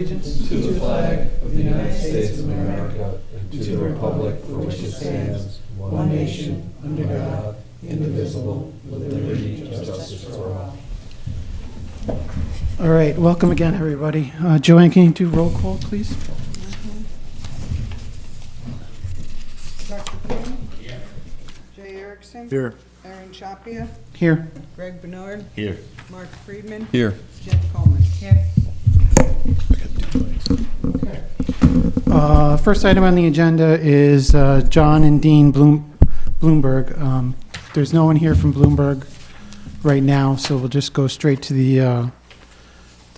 Allegiance to the flag of the United States of America and to the republic for which it stands, one nation, under God, indivisible, with liberty and justice for all. All right, welcome again, everybody. Joanne, can you do roll call, please? Dr. Pawling? Here. Jay Erickson? Here. Aaron Shapia? Here. Greg Bernard? Here. Mark Friedman? Here. Jeff Coleman? Here. First item on the agenda is John and Dean Bloomberg. There's no one here from Bloomberg right now, so we'll just go straight to the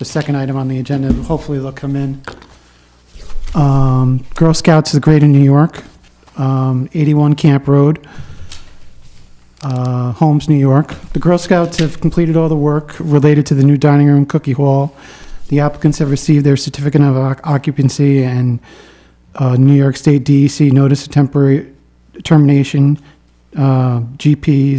second item on the agenda. Hopefully they'll come in. Girl Scouts of the Greater New York, 81 Camp Road, Holmes, New York. The Girl Scouts have completed all the work related to the new dining room cookie hall. The applicants have received their certificate of occupancy and New York State DEC notice of temporary termination, GP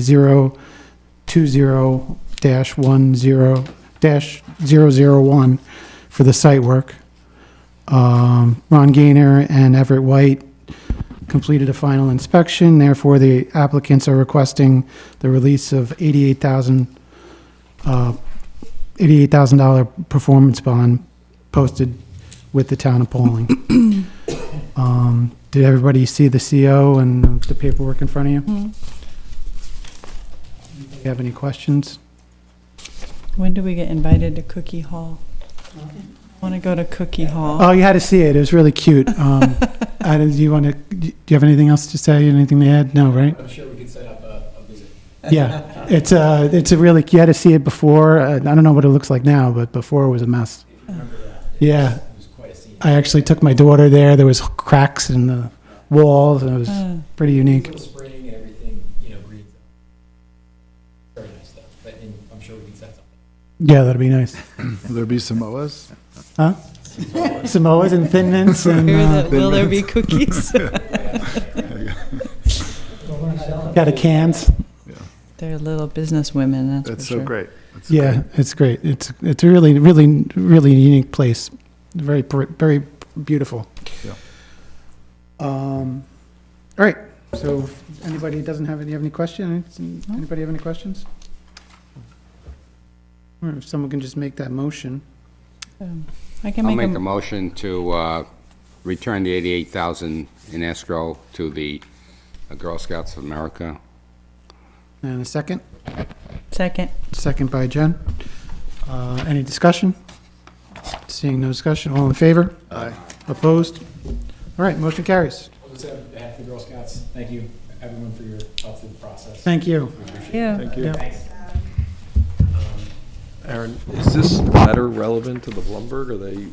020-10-001 for the site work. Ron Gaynor and Everett White completed a final inspection. Therefore, the applicants are requesting the release of $88,000 performance bond posted with the town of Pawling. Did everybody see the CO and the paperwork in front of you? Mm-hmm. Do you have any questions? When do we get invited to Cookie Hall? I want to go to Cookie Hall. Oh, you had to see it. It was really cute. Do you have anything else to say? Anything to add? No, right? I'm sure we could set up a visit. Yeah, it's a really, you had to see it before. I don't know what it looks like now, but before it was a mess. If you remember that. Yeah. It was quite a scene. I actually took my daughter there. There was cracks in the walls, and it was pretty unique. Little spring and everything, green. Very nice stuff, but I'm sure we can set something. Yeah, that'd be nice. Will there be Samoas? Huh? Samoas and Thin Mints and Will there be cookies? got a cans. They're little business women, that's That's for so sure. great. That's Yeah, great. it's great. It's a really, really, really unique place. Very, very beautiful. Yeah. All right. So, if anybody doesn't have any questions? Anybody have any questions? Or if someone can just make that motion. I can I'll make make a a, motion to return the $88,000 in escrow to the Girl Scouts of America. And a second. second. Second by Jen. Any discussion? Seeing no discussion, all in favor? Aye. Opposed? All right, motion carries. I'll just say on behalf of the Girl Scouts, thank you, everyone, for your help through the process. Thank you. We appreciate it. Yeah. Thank you. Yeah. Thanks. Aaron, is this letter relevant to the Bloomberg? Do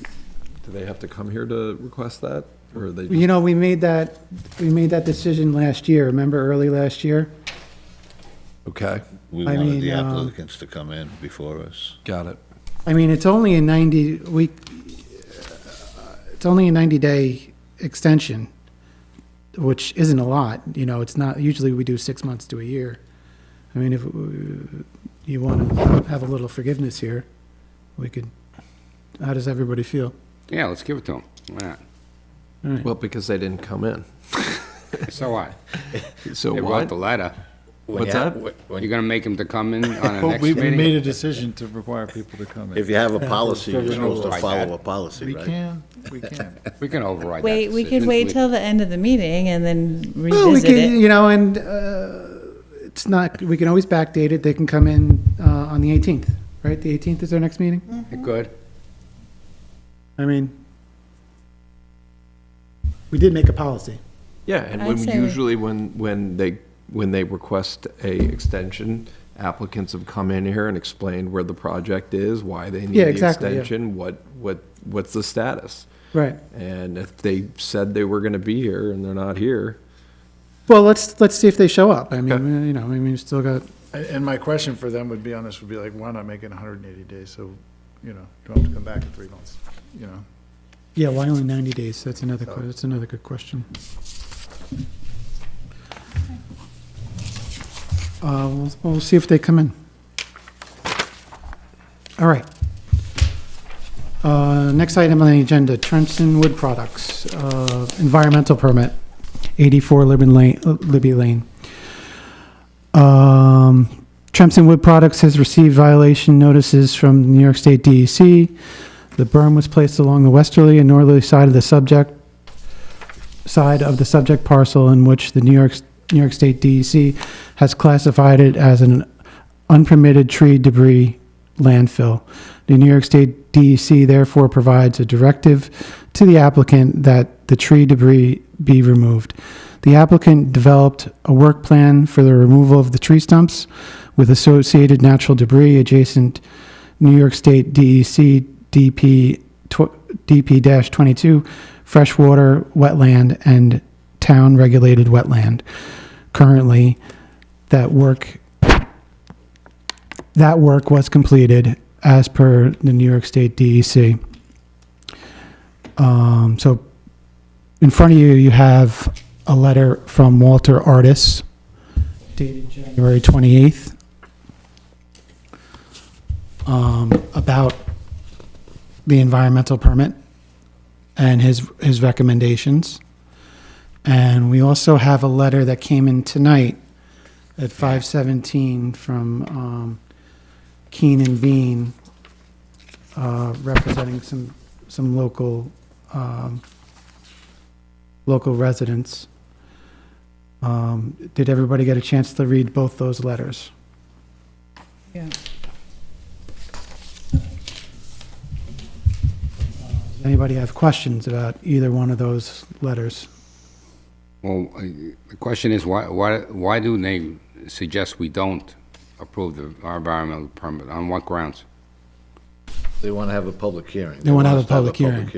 they have to come here to request that? Or are they just, You know, we made that decision last year, remember, early last year? okay, We I wanted mean, the applicants to come in before us. got it. I mean, it's only a 90-day extension, which isn't a lot, it's not, usually we do 6 months to a year. I mean, if you want to have a little forgiveness here, we could, how does everybody feel? Yeah, let's give it to them. Why not? All right. Well, because they didn't come in. So what? So They wrote what? the letter. What's that? You're gonna make them to come in on the Well, next we meeting? made a decision to require people to come in. If you have a policy, you're supposed to override follow that. a policy, We right? can. We can override that Wait, we could decision. wait till the end of the meeting and then Well, we revisit could, it. and it's not, we can always backdate it. They can come in on the 18th, right? The 18th is our next meeting? Good. I mean, we did make a policy. Yeah, and I'd say- usually when they request a extension, applicants have come in here and explained where the project is, why they need Yeah, the exactly, yeah. extension, what's the status. Right. And if they said they were gonna be here and they're not here, Well, let's see if they show up. I mean, Okay. we still got, And my question for them would be on this, would be like, why not make it 180 days? So, you don't have to come back in 3 months, yeah, why only 90 days? That's another good question. We'll see if they come in. All right. Next item on the agenda, Trenton Wood Products, environmental permit, 84 Libby Lane. Tremson Wood Products has received violation notices from the New York State DEC. The berm was placed along the westerly and northerly side of the subject parcel, in which the New York State DEC has classified it as an unpermitted tree debris landfill. The New York State DEC therefore provides a directive to the applicant that the tree debris be removed. The applicant developed a work plan for the removal of the tree stumps with associated natural debris adjacent New York State DEC DP-22 freshwater wetland and town regulated wetland. Currently, that work was completed as per the New York State DEC. So in front of you, you have a letter from Walter Artis dated January 28th about the environmental permit and his recommendations. And we also have a letter that came in tonight at 5:17 from Keenan Bean, representing some local residents. Did everybody get a chance to read both those letters? Yeah. Does anybody have questions about either one of those letters? Well, the question is, why do they suggest we don't approve our environmental permit? On what grounds? They want to have a public hearing. They want to have a public hearing.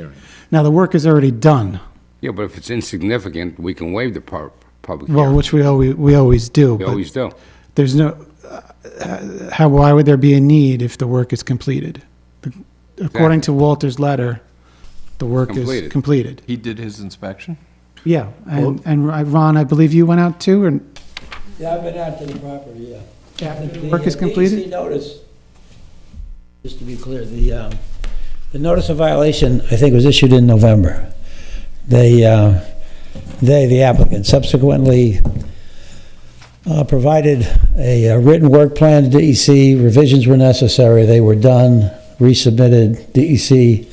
Now, the work is already done. Yeah, but if it's insignificant, we can waive the public Well, hearing. which we always do. We but always do. There's no, why would there be a need if the work is completed? According to Walter's letter, the work is Completed. completed. He did his inspection? Yeah, and Ron, I believe you went out too, and Yeah, I've been out to the property, yeah. after the work is completed? The notice, just to be clear, the notice of violation, I think, was issued in November. The applicant, subsequently provided a written work plan to DEC. Revisions were necessary. They were done, resubmitted. DEC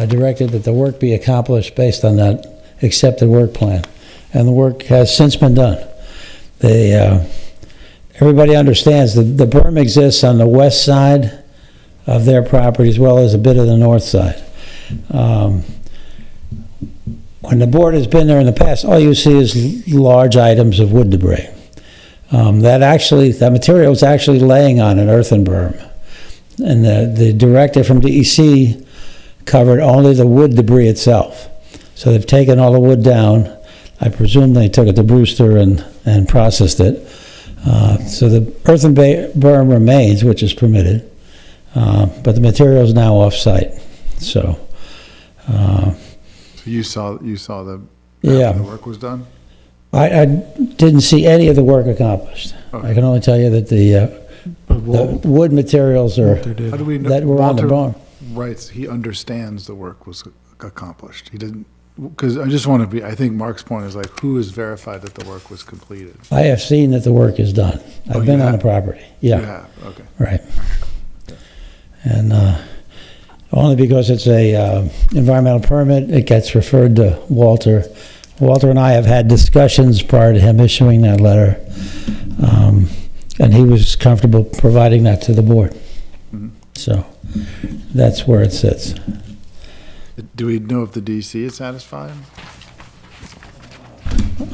directed that the work be accomplished based on that accepted work plan. And the work has since been done. Everybody understands that the berm exists on the west side of their property as well as a bit of the north side. When the board has been there in the past, all you see is large items of wood debris. That material is actually laying on an earthen berm. And the directive from DEC covered only the wood debris itself. So they've taken all the wood down. I presume they took it to Brewster and processed it. So the earthen berm remains, which is permitted, but the material is now off-site. So, You saw the Yeah. after the work was done? I didn't see any of the work accomplished. I can only tell you that the wood materials How do we know? that were on the Walter barn. writes he understands the work was accomplished. He didn't, because I just want to be, I think Mark's point is like, who has verified that the work was completed? I have seen that the work is done. Oh, I've been you on the have? property. You Yeah, have, okay. right. And only because it's a environmental permit, it gets referred to Walter. Walter and I have had discussions prior to him issuing that letter, and he was comfortable providing that to the board. Mhm. So that's where it sits. Do we know if the DC is satisfied?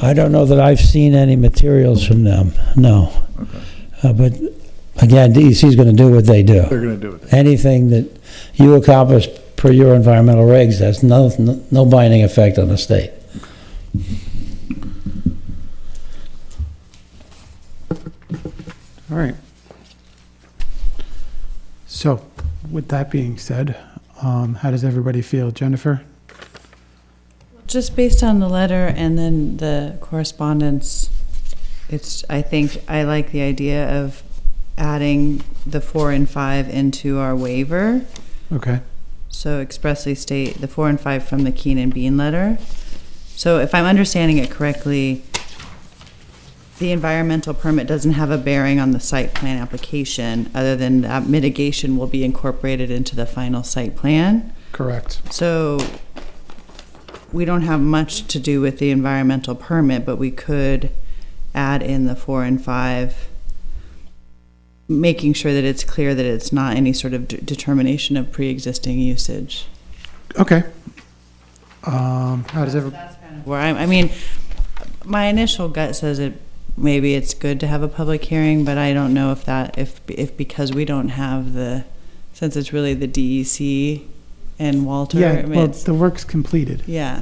I don't know that I've seen any materials from them, no. Okay. But again, DEC is going to do what they do. They're going to do it. Anything that you accomplish per your environmental regs has no binding effect on the state. All right. So, with that being said, how does everybody feel? Jennifer? Just based on the letter and then the correspondence, I think I like the idea of adding the 4 and 5 into our waiver. Okay. so expressly state the 4 and 5 from the Keenan Bean letter. So if I'm understanding it correctly, the environmental permit doesn't have a bearing on the site plan application, other than that mitigation will be incorporated into the final site plan. Correct. So we don't have much to do with the environmental permit, but we could add in the 4 and 5, making sure that it's clear that it's not any sort of determination of pre-existing usage. Okay. How does everyone? That's kind of where I mean, my initial gut says maybe it's good to have a public hearing, but I don't know if because we don't have since it's really the DEC and Walter. Yeah, I mean, well, the work's completed. yeah,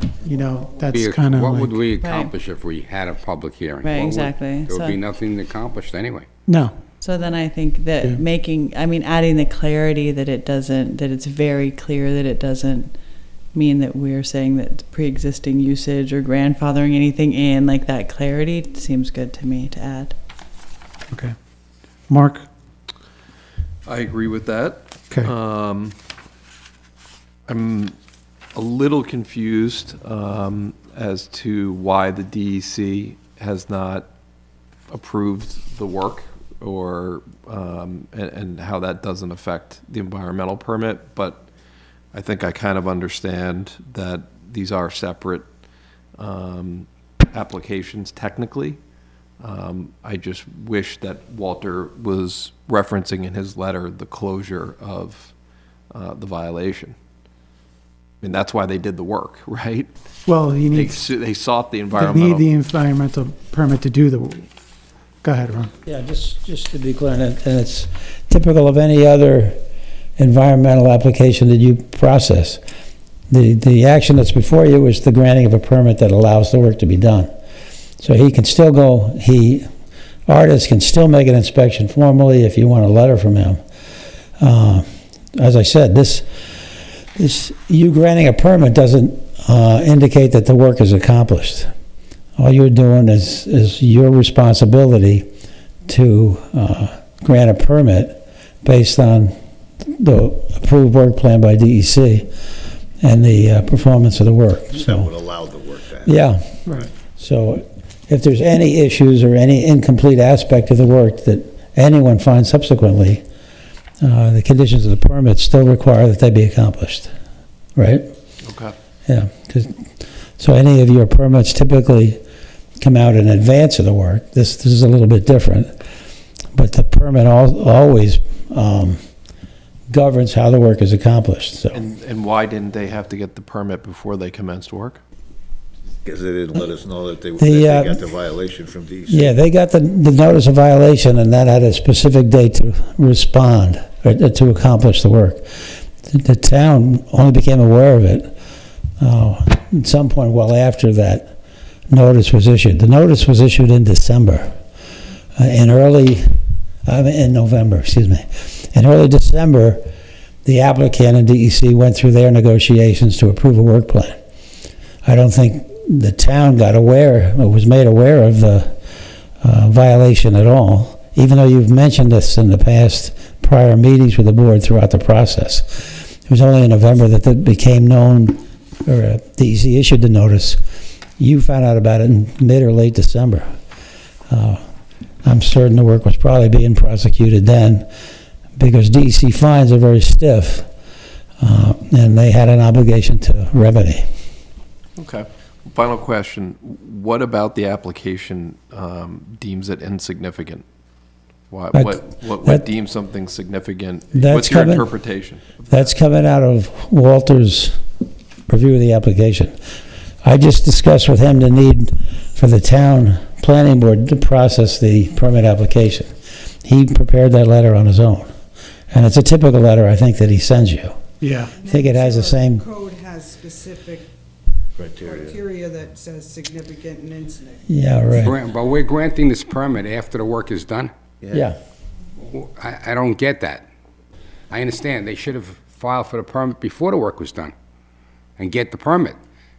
That's kind of What like, would we accomplish if we had a public hearing? right, What would- exactly. There would So- be nothing accomplished anyway. no. So then I think that Yeah. adding the clarity that it's very clear that it doesn't mean that we're saying that pre-existing usage or grandfathering anything in, like that clarity seems good to me to add. Okay. Mark? I agree with that. Okay. I'm a little confused as to why the DEC has not approved the work, or and how that doesn't affect the environmental permit. But I think I kind of understand that these are separate applications technically. I just wish that Walter was referencing in his letter the closure of the violation. I mean, that's why they did the work, right? Well, you need, They sought the they environmental. need the environmental permit to do the, go ahead, Ron. Yeah, just to be clear, and it's typical of any other environmental application that you process. The action that's before you is the granting of a permit that allows the work to be done. So he can still go, artist can still make an inspection formally if you want a letter from him. As I said, you granting a permit doesn't indicate that the work is accomplished. All you're doing is your responsibility to grant a permit based on the approved work plan by DEC and the performance of the work. That would allow the work to happen. Yeah. Right. So if there's any issues or any incomplete aspect of the work that anyone finds subsequently, the conditions of the permit still require that they be accomplished, right? Okay. Yeah, so any of your permits typically come out in advance of the work. This is a little bit different, but the permit always governs how the work is accomplished, so. And why didn't they have to get the permit before they commenced work? Because they didn't let us know that they The, got the violation from DEC. Yeah, they got the notice of violation, and that had a specific date to respond, or to accomplish the work. The town only became aware of it at some point well after that notice was issued. The notice was issued in December, in November, excuse me. In early December, the applicant and DEC went through their negotiations to approve a work plan. I don't think the town got aware, or was made aware of the violation at all, even though you've mentioned this in the past prior meetings with the board throughout the process. It was only in November that it became known, or DEC issued the notice. You found out about it in mid or late December. I'm certain the work was probably being prosecuted then, because DEC fines are very stiff, and they had an obligation to remedy. Okay. Final question. What about the application deems it insignificant? What that- deems something significant? That's What's your coming- interpretation? That's coming out of Walter's review of the application. I just discussed with him the need for the town planning board to process the permit application. He prepared that letter on his own. And it's a typical letter, I think, that he sends you. Yeah. I think it has the same, Code has specific criteria that says significant and incident. yeah, right. But we're granting this permit after the work is done? Yeah. I don't get that. I understand, they should have filed for the permit before the work was done and get the permit.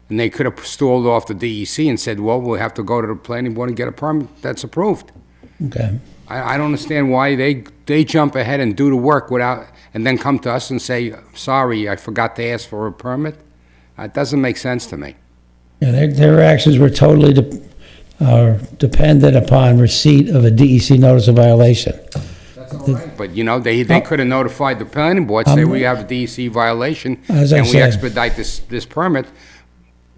And they could have stalled off the DEC and said, well, we'll have to go to the planning board and get a permit that's approved. Okay. I don't understand why they jump ahead and do the work without, and then come to us and say, sorry, I forgot to ask for a permit. It doesn't make sense to me. Yeah, their actions were totally dependent upon receipt of a DEC notice of violation. That's all right. But, you know, they could have notified the planning board, say we have a DEC violation, As I and we said. expedite this permit.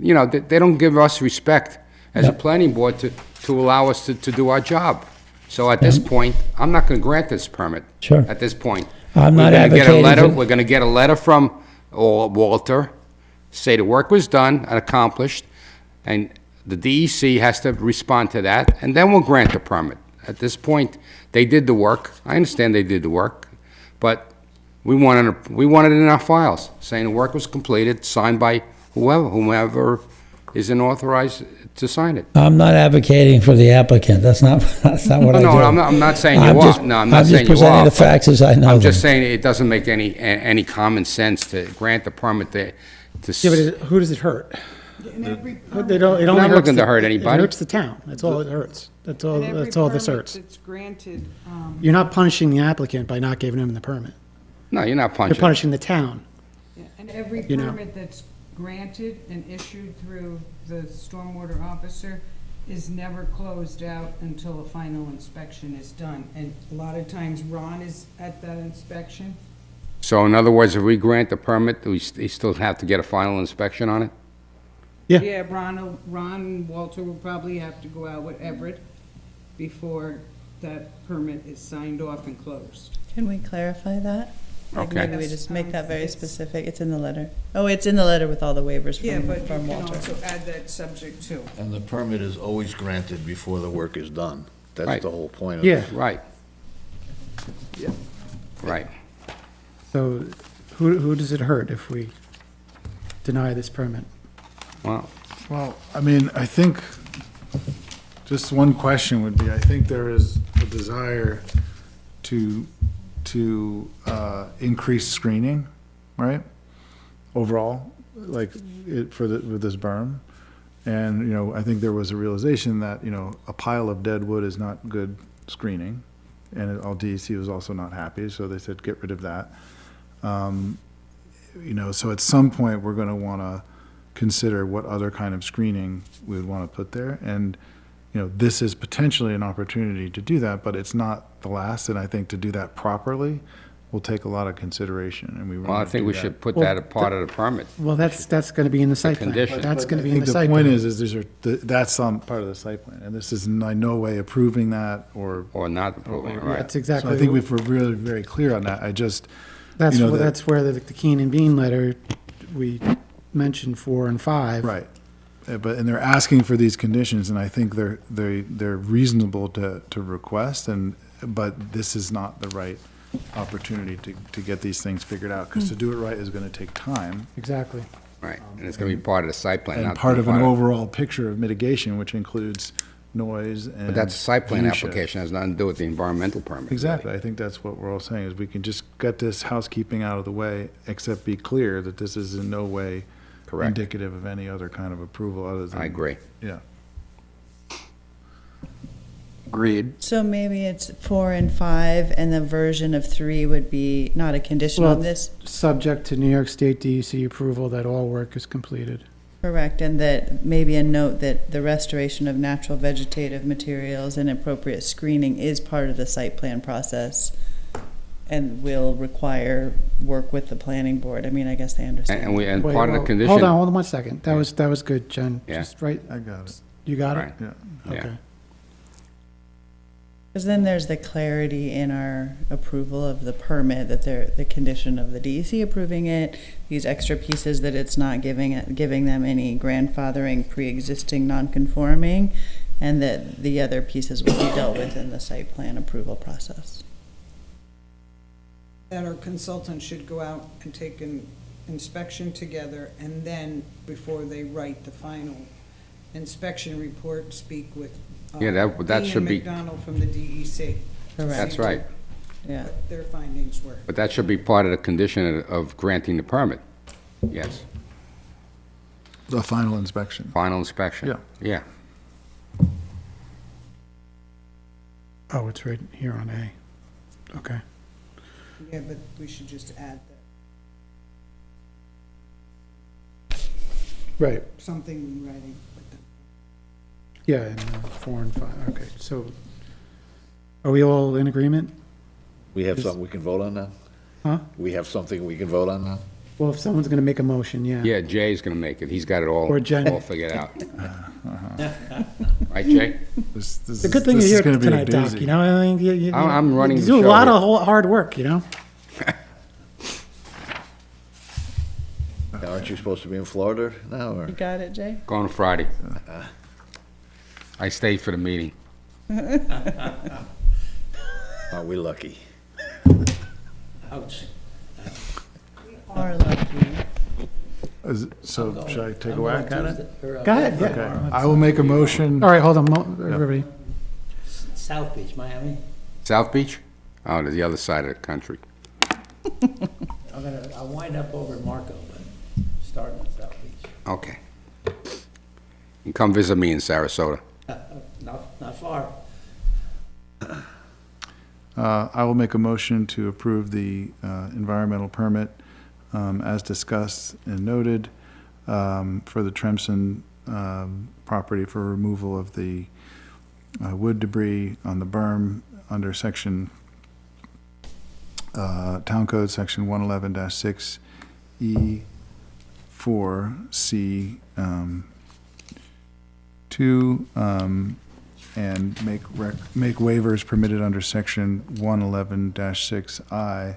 You know, they don't give us respect as a No. planning board to allow us to do our job. So at this point, I'm not gonna grant this permit. Sure. At this point. I'm not We're gonna get a advocating letter. for- We're gonna get a letter from Walter, say the work was done and accomplished, and the DEC has to respond to that, and then we'll grant the permit. At this point, they did the work. I understand they did the work, but we wanted it in our files, saying the work was completed, signed by whomever isn't authorized to sign it. I'm not advocating for the applicant. That's not what I do. No, I'm not saying you I'm are. just- No, I'm not saying you I'm just presenting are, the facts as I know them. I'm just saying it doesn't make any common sense to grant the permit to. Yeah, but who does it hurt? And every It permit, it We're only not hurts looking to the- hurt It anybody. hurts the town. That's all it hurts. That's all and every this permit hurts. that's granted, You're not punishing the applicant by not giving him the permit. No, you're not You're punching. punishing the town. and every You know. permit that's granted and issued through the stormwater officer is never closed out until a final inspection is done. And a lot of times Ron is at that inspection. So in other words, if we grant the permit, we still have to get a final inspection on it? Yeah. Yeah, Ron and Walter will probably have to go out with Everett before that permit is signed off and closed. Can we clarify that? Like Okay. maybe we just make that very specific. It's in the letter. Oh, it's in the letter with all the waivers Yeah, but you from can Walter. also add that subject too. And the permit is always granted before the work is done. That's Right. the whole point of Yeah. it. Right. Right. So who does it hurt if we deny this permit? Well, Well, I mean, I think, just one question would be, I think there is a desire to increase screening, right? Overall, like, with this berm. And, you know, I think there was a realization that, you know, a pile of dead wood is not good screening. And all DEC was also not happy, so they said, get rid of that. You know, so at some point, we're gonna wanna consider what other kind of screening we would wanna put there. And, you know, this is potentially an opportunity to do that, but it's not the last, and I think to do that properly will take a lot of consideration, and we well, I wanna think do we that. should put Well, that a part of the permit. Well, that's gonna be in the site plan. condition. That's gonna be I in think the the site point plan. is that's part of the site plan, and this is in no way approving that, or. Or not approving, it, or- right? That's So exactly. I think if we're really very clear on that, That's you know, where, that- that's where the Keen and Bean letter, we mentioned 4 and 5. right. And they're asking for these conditions, and I think they're reasonable to request, but this is not the right opportunity to get these things figured out, because to do it right is gonna take time, Exactly. Right, and it's gonna be part of the site plan, and not part of an overall picture of mitigation, which includes noise and. But that's a site plan view shed. application, has nothing to do with the environmental permit. really. Exactly, I think that's what we're all saying, is we can just get this housekeeping out of the way, except be clear that this is in no way Correct. indicative of any other kind of approval other than. I agree. Yeah. Agreed. So maybe it's 4 and 5, and the version of 3 would be not a condition on Well, this, Subject to New York State DEC approval that all work is completed. correct? And that maybe a note that the restoration of natural vegetative materials and appropriate screening is part of the site plan process and will require work with the planning board. I mean, I guess they understand. And Wait, part of the well, condition. Hold on 1 second. That was good, Jen. Yeah. Just right, I got it, you got it? Right. yeah. Yeah. Okay. Because then there's the clarity in our approval of the permit, that the condition of the DEC approving it, these extra pieces that it's not giving them any grandfathering pre-existing non-conforming, and that the other pieces will be dealt with in the site plan approval process. That our consultant should go out and take an inspection together, and then, before they write the final inspection report, speak with Yeah, that Ian should be- McDonald from the DEC. Correct. That's right, Yeah. What their findings were. but that should be part of the condition of granting the permit. Yes, The final inspection. final inspection. Yeah. Yeah. Oh, it's right here on A. Okay. Yeah, but we should just add Right. something in writing. Yeah, and 4 and 5. Okay, so are we all in agreement? We have something we can vote on now? Huh? We have something we can vote on now? Well, if someone's going to make a motion, yeah. Yeah, Jay's gonna make it. He's got it all, Or Jen. all figured out. Right, Jay? It's a good thing you're here tonight, Doc, you know? I mean, I'm running you the do a show lot here. of hard work, you know? Aren't you supposed to be in Florida now, or? You got it, Jay? Going Friday. I stayed for the meeting. Are we lucky? Ouch. Or lucky. So should I take a whack at it? Go ahead, yeah. Okay, I will make a motion. All right, hold on, everybody. South Beach, Miami. South Beach? Oh, to the other side of the country. I'll wind up over in Marco, but starting at South Beach. Okay. You come visit me in Sarasota. Not far. I will make a motion to approve the environmental permit as discussed and noted for the Tremson property for removal of the wood debris on the berm under section, Town Code Section 111-6E4C 2, and make waivers permitted under section 111-6I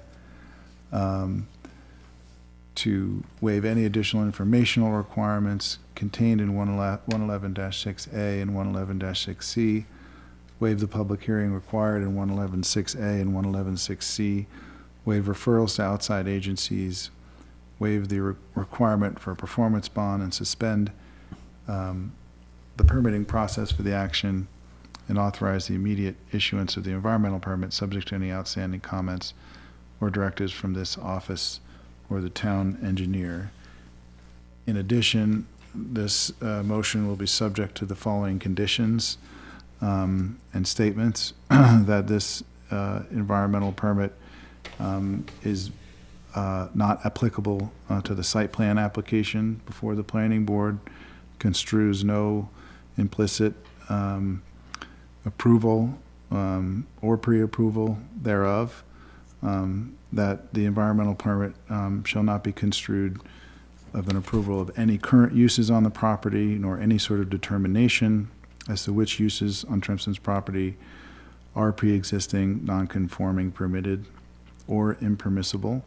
to waive any additional informational requirements contained in 111-6A and 111-6C, waive the public hearing required in 111-6A and 111-6C, waive referrals to outside agencies, waive the requirement for a performance bond, and suspend the permitting process for the action, and authorize the immediate issuance of the environmental permit subject to any outstanding comments or directives from this office or the town engineer. In addition, this motion will be subject to the following conditions and statements that this environmental permit is not applicable to the site plan application before the planning board, construes no implicit approval or pre-approval thereof, that the environmental permit shall not be construed of an approval of any current uses on the property, nor any sort of determination as to which uses on Tremson's property are pre-existing, non-conforming, permitted, or impermissible,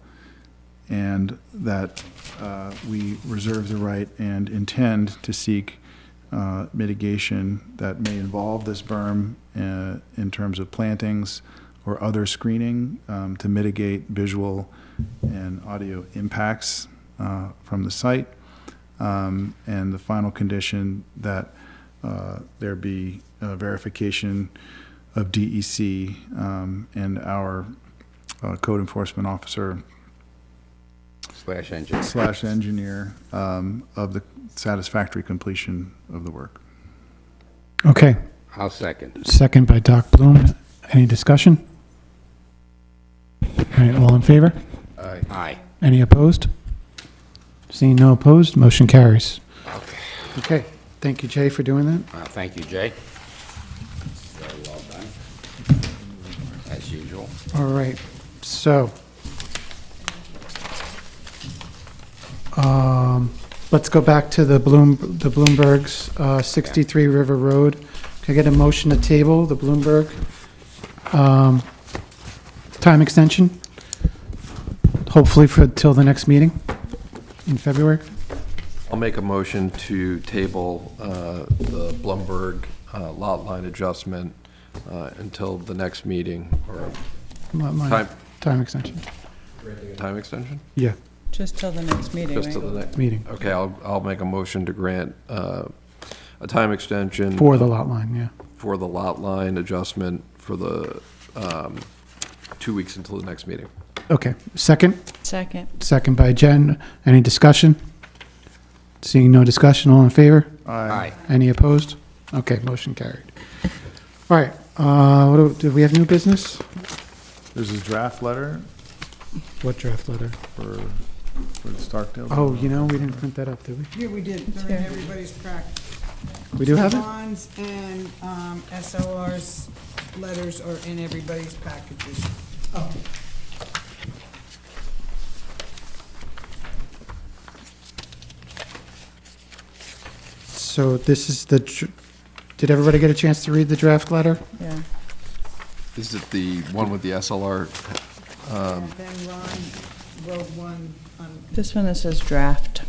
and that we reserve the right and intend to seek mitigation that may involve this berm in terms of plantings or other screening to mitigate visual and audio impacts from the site. And the final condition that there be verification of DEC and our code enforcement officer / engineer of the satisfactory completion of the work. Okay, I'll second. second by Doc Bloom. Any discussion? All right, all in favor? Aye. Any opposed? Seeing no opposed, motion carries. Okay. Okay, thank you, Jay, for doing that. Thank you, Jay. Very well done. As usual. All right, so, let's go back to the Bloomberg's, 63 River Road. Can I get a motion to table the Bloomberg, time extension? Hopefully till the next meeting in February? I'll make a motion to table the Blumberg lot line adjustment until the next meeting, or Time extension. time extension? Yeah, Just till the next meeting, Just right? till the next. meeting, Okay, I'll make a motion to grant a time extension. for the lot line, yeah. For the lot line adjustment for the 2 weeks until the next meeting. Okay, second? Second. Second by Jen. Any discussion? Seeing no discussion, all in favor? Aye. Any opposed? Okay, motion carried. All right, do we have new business? There's a draft letter What draft letter? for the Starkdale. Oh, you know, we didn't print that up, did we? Yeah, we did, they're in everybody's pack. We do have it? Bonds and SLR's letters are in everybody's packages. Oh. So this is did everybody get a chance to read the draft letter? Yeah. Is it the one with the SLR? And then Ron wrote one on, This one that says draft.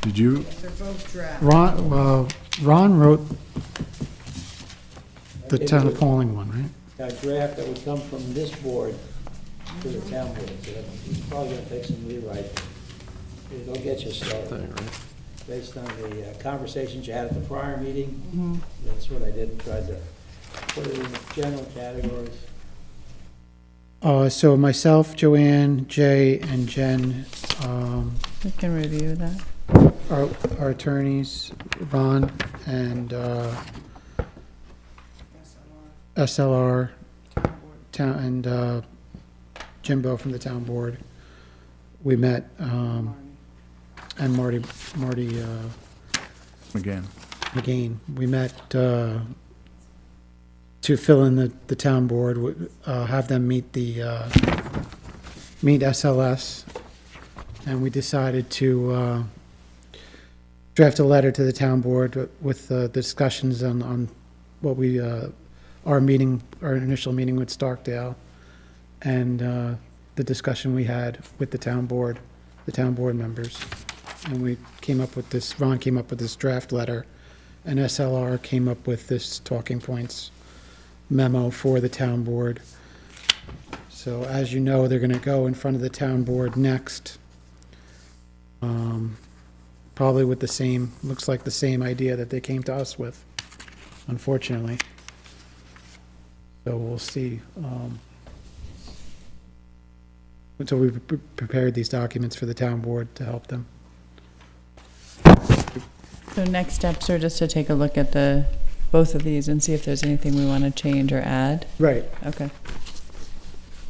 Did you, they're both draft. Ron wrote the town of Pawling one, right? A draft that would come from this board to the town board, so it's probably gonna take some rewrite. It'll get you started. Based on the conversations you had at the prior meeting, that's what I did, and tried to put it in general categories. So myself, Joanne, Jay, and Jen, We can review that. our attorneys, Ron and SLR, town, and Jimbo from the town board. We met, and Marty again, McGain. We met to fill in the town board, have them meet meet SLS, and we decided to draft a letter to the town board with the discussions on what we, our initial meeting with Starkdale, and the discussion we had with the town board members. And we came up with this, Ron came up with this draft letter, and SLR came up with this talking points memo for the town board. So as you know, they're gonna go in front of the town board next. Probably with the same, looks like the same idea that they came to us with, unfortunately. So we'll see. So we prepared these documents for the town board to help them. So next steps are just to take a look at both of these and see if there's anything we want to change or add. Right. Okay.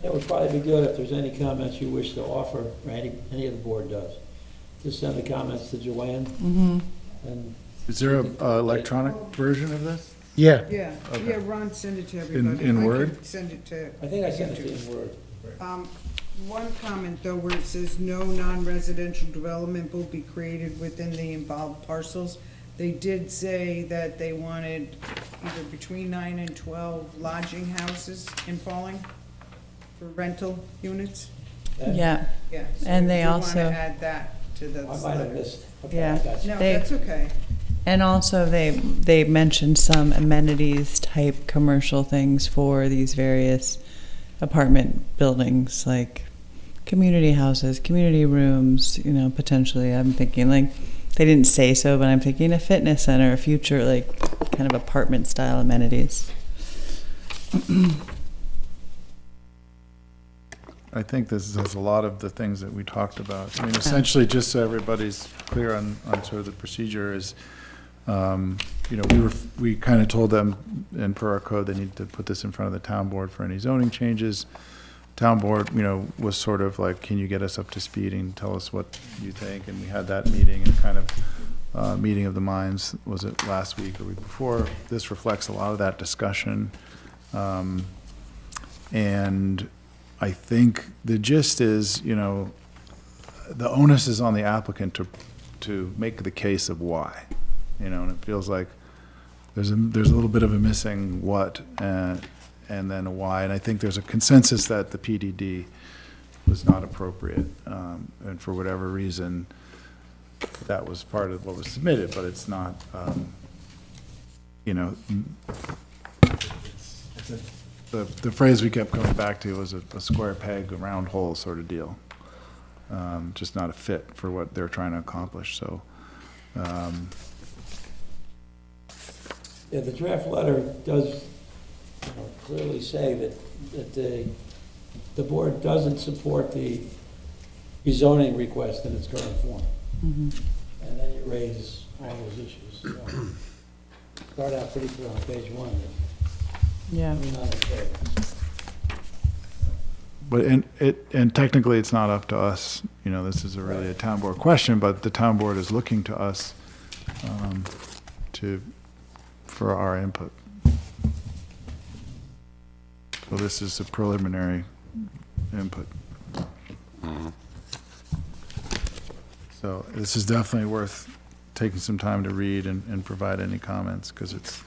It would probably be good if there's any comments you wish to offer, or any of the board does. Just send the comments to Joanne, and is there a electronic version of this? Yeah. Yeah, Okay. yeah, Ron, send it to everybody. in I Word? could send it to. I think I sent it to you in Word. One comment though, where it says no non-residential development will be created within the involved parcels. They did say that they wanted either between 9 and 12 lodging houses in Pawling for rental units. Yeah. Yeah. so And they we wanna also- add that to the I might have letter. missed. Okay, Yeah. I got you. No, They- that's okay. And also they mentioned some amenities type commercial things for these various apartment buildings, like community houses, community rooms, potentially. I'm thinking like, they didn't say so, but I'm thinking a fitness center, a future like kind of apartment style amenities. I think this has a lot of the things that we talked about. I mean, essentially, just so everybody's clear on sort of the procedure is, we kind of told them, and per our code, they need to put this in front of the town board for any zoning changes. Town board, was sort of like, can you get us up to speed and tell us what you think? And we had that meeting and kind of meeting of the minds, was it last week or week before? This reflects a lot of that discussion. And I think the gist is, the onus is on the applicant to make the case of why, and it feels like there's a little bit of a missing what, and then a why. And I think there's a consensus that the PDD was not appropriate, and for whatever reason, that was part of what was submitted, but it's not, the phrase we kept coming back to was a square peg, a round hole sort of deal. Just not a fit for what they're trying to accomplish, so. Yeah, the draft letter does clearly say that the board doesn't support the rezoning request in its current form. And then you raise all those issues. So start out pretty clear on page 1. Yeah. But, and technically, it's not up to us, you know, this is really a town board question, but the town board is looking to us for our input. So this is a preliminary input. So this is definitely worth taking some time to read and provide any comments, because it's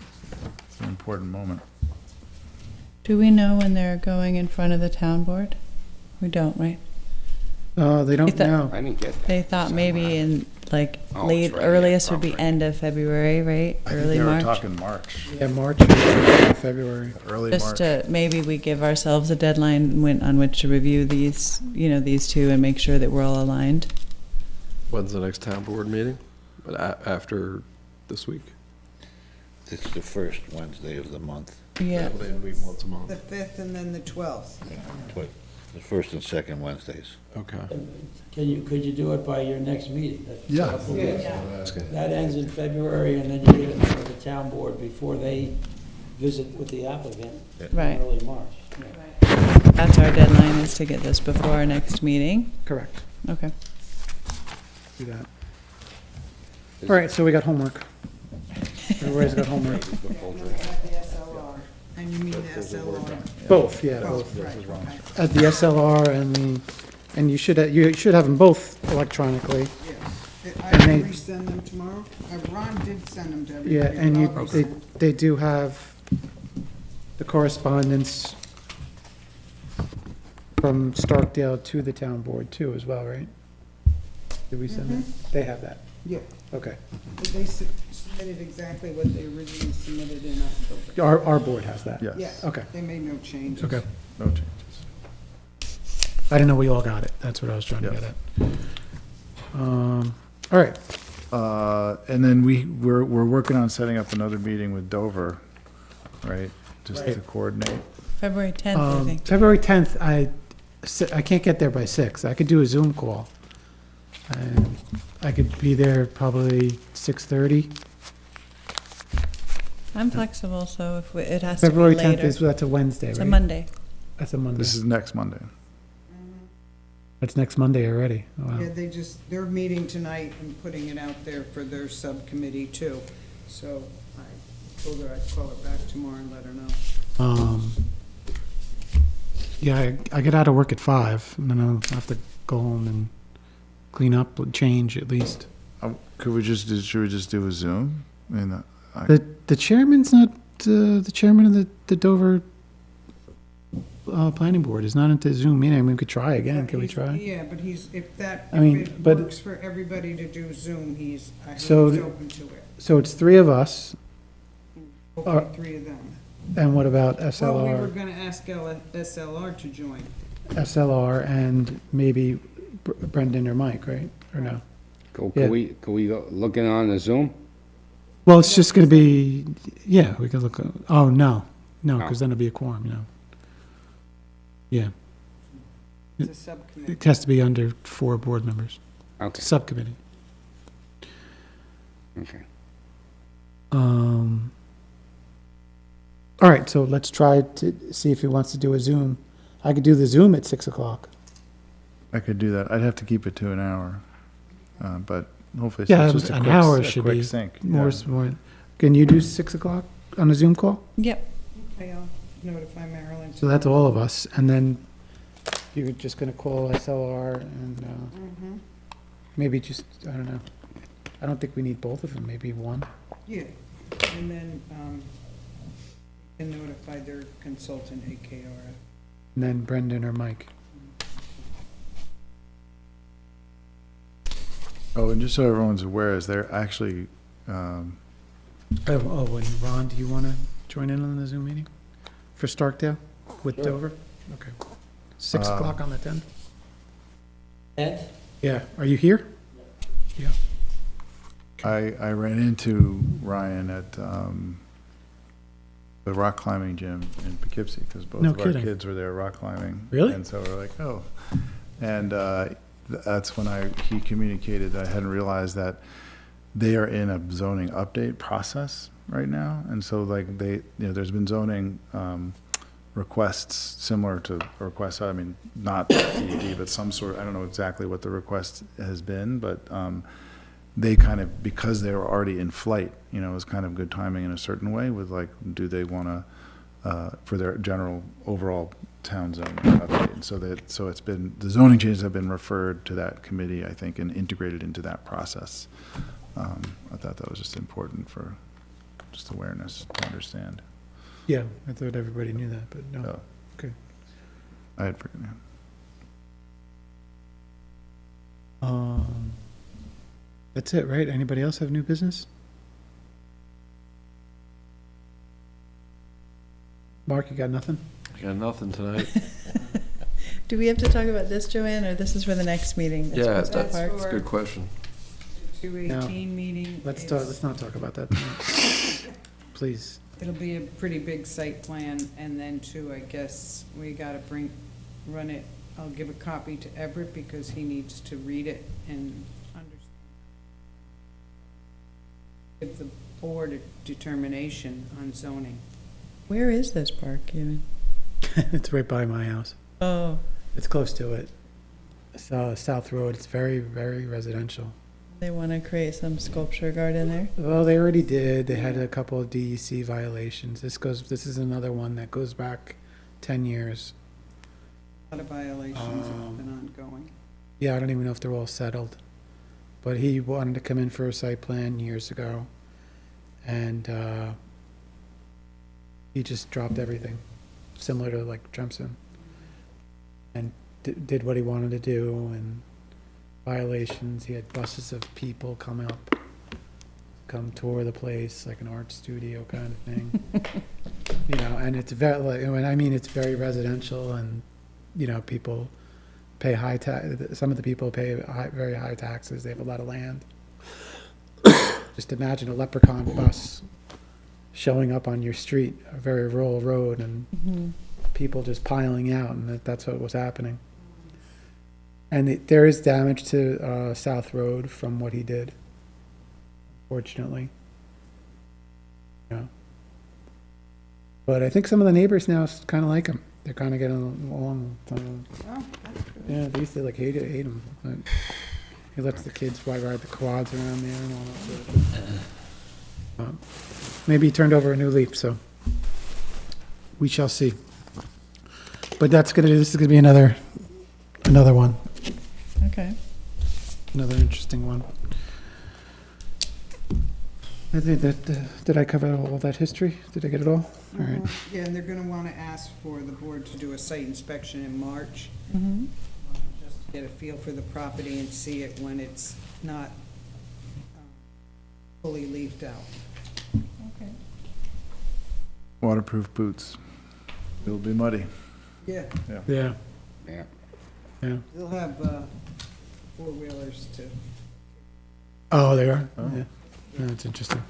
an important moment. Do we know when they're going in front of the town board? We don't, right? They don't Is that- know. I didn't get that. They thought maybe in, like, Oh, late, it's right, earliest yeah, would be probably. end of February, right? I think Early they were March? talking March, Yeah, March or February. early Just March. to, maybe we give ourselves a deadline on which to review these, these two and make sure that we're all aligned. When's the next town board meeting? But after this week? It's the first Wednesday of the month. Yeah. They meet once a month. The 5th and then the 12th. The first and second Wednesdays. Okay. Could you do it by your next meeting? Yeah. That ends in February, and then you get it for the town board before they visit with the applicant in Right. early March. That's our deadline, is to get this before our next meeting. Correct. Okay. Do that. All right, so we got homework. Everybody's got homework. The SLR. And you mean the SLR? Both, yeah, Both, both. right, okay. At the SLR and you should have them both electronically. Yes. I And can they- resend them tomorrow. Ron did send them to everybody. Yeah, and but I'll resend. they do have the correspondence from Starkdale to the town board too as well, right? Did we send that? They have that, Yeah, okay. but they submitted exactly what they originally submitted in October. Our board has that? Yes. Yeah. Okay. They made no changes. Okay. No changes. I didn't know we all got it. That's what I was trying to Yeah. get at. All right. And then we're working on setting up another meeting with Dover, right? Just to Right. coordinate. February 10th, I think. February 10th, I can't get there by 6. I could do a Zoom call. And I could be there probably 6:30. I'm flexible, so if it has to be February 10th later. that's a Wednesday, right? It's a Monday. That's a Monday. This is next Monday. That's next Monday already. Oh, wow. Yeah, they're meeting tonight and putting it out there for their subcommittee too. So I told her I'd call her back tomorrow and let her know. Yeah, I get out of work at 5, and then I'll have to go home and clean up, change at least. Should we just do a Zoom? I mean, The chairman's not, the chairman of the Dover planning board is not into Zoom meeting. I mean, we could try again. Can we He's- try? Yeah, but if I it mean, but- works for everybody to do Zoom, I heard So he's the- open to it. So it's 3 of us, Hopefully 3 of them. and what about Well, we were SLR? gonna ask SLR to join. SLR and maybe Brendan or Mike, right? Or no? Can Yeah. we go look in on the Zoom? Well, it's just gonna be, yeah, we could look, oh, no, No. because then it'll be a quorum, Yeah, It's a subcommittee. it has to be under 4 board members, Okay, subcommittee. okay. All right, so let's try to see if he wants to do a Zoom. I could do the Zoom at 6 o'clock. I could do that. I'd have to keep it to an hour. But hopefully Yeah, it's just a an quick, hour a should quick be sync. More, Yeah. more, can you do 6 o'clock on a Zoom call? Yep. Okay, I'll notify Marilyn. So that's all of us, and then you're just gonna call SLR and, Mhm. maybe just, I don't know. I don't think we need both of them, maybe one. Yeah, and then, and notify their consultant, AKRF. And then Brendan or Mike. Oh, and just so everyone's aware, is there actually, Oh, and Ron, do you wanna join in on the Zoom meeting? For Starkdale with Dover? Okay. 6 o'clock on the 10th? 10th? Yeah, are you here? Yeah. I ran into Ryan at the rock climbing gym in Poughkeepsie, because both No of our kidding. kids were there rock climbing. Really? And so we're like, oh. And that's when he communicated that I hadn't realized that they are in a zoning update process right now, and so like there's been zoning requests similar to requests, I mean, not PUD, but some sort, I don't know exactly what the request has been, but they kind of, because they were already in flight, it was kind of good timing in a certain way with like, do they want to, for their general overall town zone update. And so it's been, the zoning changes have been referred to that committee, I think, and integrated into that process. I thought that was just important for just awareness to understand. Yeah, I thought everybody knew that, but no. So, Okay. I had forgotten. That's it, right? Anybody else have new business? Mark, you got nothing? I got nothing tonight. Do we have to talk about this, Joanne, or this is for the next meeting? Yeah, That's That's Park? That's a good question. 218 meeting. Let's not talk about that tonight. Please. It'll be a pretty big site plan, and then too, I guess, we gotta run it, I'll give a copy to Everett because he needs to read it and understand. Give the board a determination on zoning. Where is this park even? It's right by my house. Oh, It's close to it. It's South Road. It's very, very residential. they want to create some sculpture garden there? Well, they already did. They had a couple of DEC violations. This is another one that goes back 10 years. A lot of violations have been ongoing. Yeah, I don't even know if they're all settled. But he wanted to come in for a site plan years ago. And he just dropped everything, similar to like Trempson. And did what he wanted to do, and violations. He had buses of people come tour the place, like an art studio kind of thing. And it's very, like, it's very residential, and, people pay high some of the people pay very high taxes. They have a lot of land. Just imagine a leprechaun bus showing up on your street, a very rural road, and people just piling out, and that's what was happening. And there is damage to South Road from what he did, fortunately. Yeah. But I think some of the neighbors now kind of like him. They're kind of getting along. Oh, that's good. Yeah, they used to like hate him. But he lets the kids ride the quads around there and all that sort of thing. Maybe he turned over a new leaf, so we shall see. But this is gonna be another one. Okay. Another interesting one. I think that, did I cover all that history? Did I get it all? All right. Yeah, and they're gonna wanna ask for the board to do a site inspection in March. Mm-hmm. Just to get a feel for the property and see it when it's not fully leafed out. Okay. Waterproof boots. It'll be muddy. Yeah, Yeah, Yeah. yeah. they'll have four-wheelers to. Oh, they are? Oh. Yeah. Yeah, that's interesting.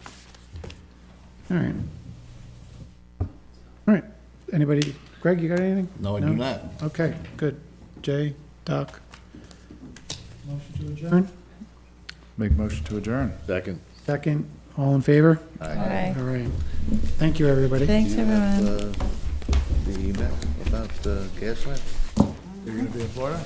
All right. All right. Anybody, Greg, you got anything? No, I do not. Okay, good. Jay, Doc? Motion to adjourn? Make motion to adjourn. Second. Second, all in favor? Aye. All right. Thank you, everybody. Thanks, everyone. The email about the gas lamp? You're gonna be in Florida?